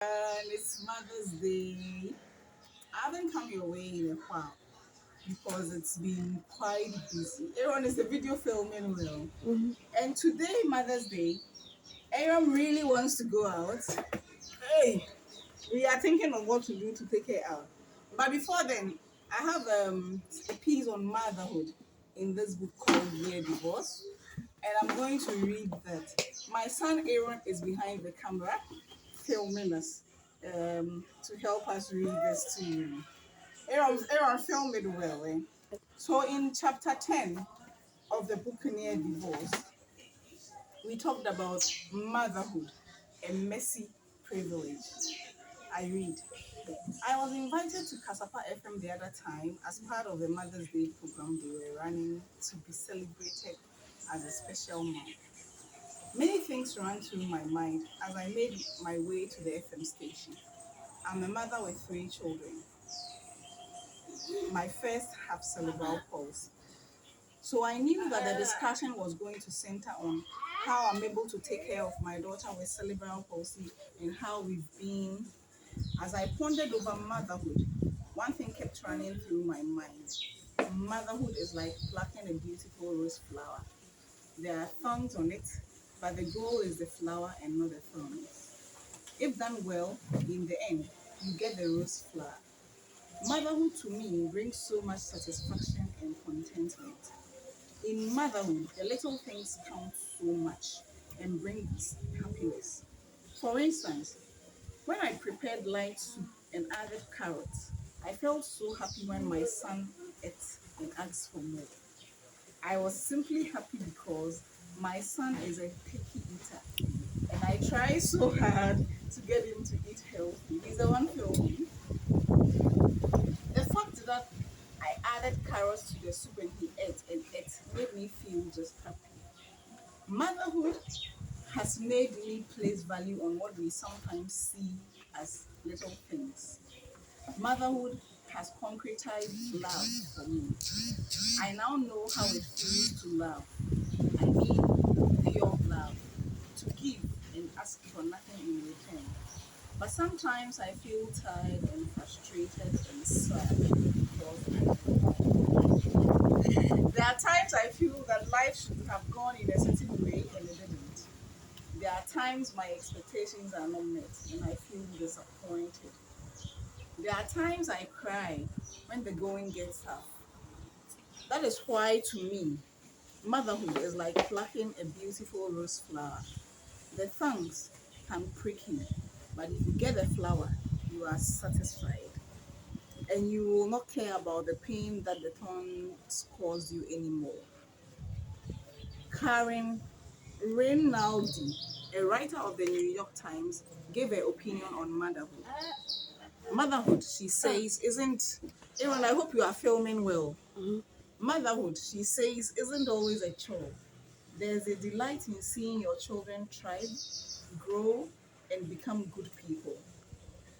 And it's Mother's Day. I haven't come your way in a while because it's been quite busy. Aaron is the video filming well. And today, Mother's Day, Aaron really wants to go out. Hey, we are thinking of what to do to take her out. But before then, I have a piece on motherhood in this book called Near Divorce. And I'm going to read that. My son Aaron is behind the camera filming us to help us read this to you. Aaron filmed it well. So in chapter 10 of the book Near Divorce, we talked about motherhood, a messy privilege. I read. I was invited to Kasapa FM the other time as part of the Mother's Day program they were running to be celebrated as a special mom. Many things ran through my mind as I made my way to the FM station. I'm a mother with 3 children. My first have cerebral palsy. So I knew that the discussion was going to center on how I'm able to take care of my daughter with cerebral palsy and how we've been. As I pondered over motherhood, one thing kept running through my mind. Motherhood is like plucking a beautiful rose flower. There are thorns on it, but the goal is the flower and not the thorns. If done well, in the end, you get the rose flower. Motherhood to me brings so much satisfaction and contentment. In motherhood, the little things count so much and bring happiness. For instance, when I prepared light soup and added carrots, I felt so happy when my son ate and asked for more. I was simply happy because my son is a picky eater and I try so hard to get him to eat healthy. He's the one filming. The fact that I added carrots to the soup and he ate and ate made me feel just happy. Motherhood has made me place value on what we sometimes see as little things. Motherhood has concretized love for me. I now know how it feels to love. I mean, pure love, to give and ask for nothing in return. But sometimes I feel tired and frustrated and sad because there are times I feel that life should have gone in a certain way and it didn't. There are times my expectations are not met and I feel disappointed. There are times I cry when the going gets tough. That is why, to me, motherhood is like plucking a beautiful rose flower. The thorns can prick you, but if you get the flower, you are satisfied. And you will not care about the pain that the thorns cause you anymore. Karen Rinaldi, a writer of the New York Times, gave her opinion on motherhood. Motherhood, she says, isn't. Aaron, I hope you are filming well. Motherhood, she says, isn't always a chore. There's a delight in seeing your children thrive, grow, and become good people.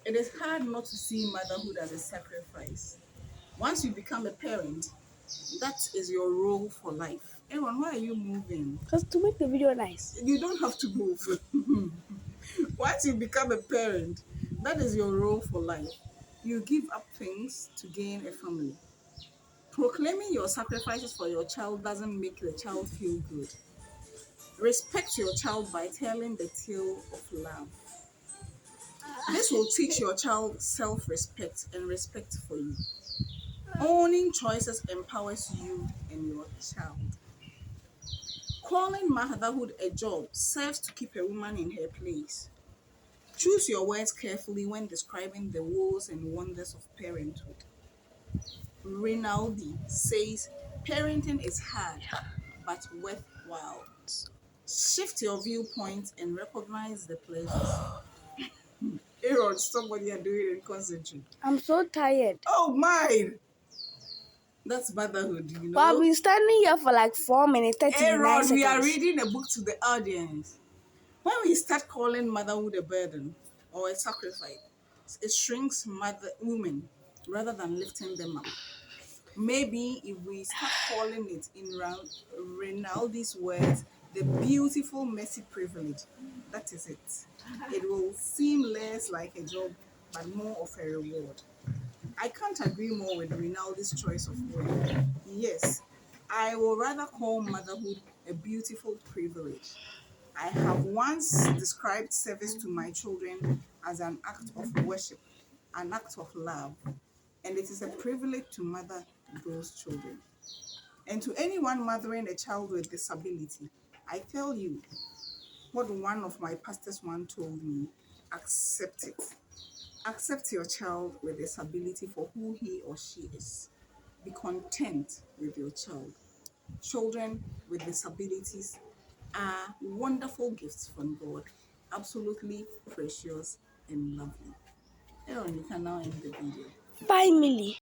It is hard not to see motherhood as a sacrifice. Once you become a parent, that is your role for life. Aaron, why are you moving? Because to make the video nice. You don't have to move. Once you become a parent, that is your role for life. You give up things to gain a family. Proclaiming your sacrifices for your child doesn't make the child feel good. Respect your child by telling the tale of love. This will teach your child self-respect and respect for you. Owning choices empowers you and your child. Calling motherhood a job serves to keep a woman in her place. Choose your words carefully when describing the woes and wonders of parenthood. Rinaldi says parenting is hard but worthwhile. Shift your viewpoint and recognize the pleasures. Aaron, stop what you're doing and concentrate. I'm so tired. Oh my! That's motherhood, you But I've know. been standing here for like 4 minutes, 39 Aaron, seconds. we are reading a book to the audience. When we start calling motherhood a burden or a sacrifice, it shrinks women rather than lifting them up. Maybe if we start calling it in Rinaldi's words, the beautiful messy privilege, that is it. It will seem less like a job, but more of a reward. I can't agree more with Rinaldi's choice of word. Yes, I will rather call motherhood a beautiful privilege. I have once described service to my children as an act of worship, an act of love, and it is a privilege to mother those children. And to anyone mothering a child with disability, I tell you what one of my pastors once told me: accept it. Accept your child with disability for who he or she is. Be content with your child. Children with disabilities are wonderful gifts from God, absolutely precious and lovely. Aaron, you can now end the video. Bye, Millie.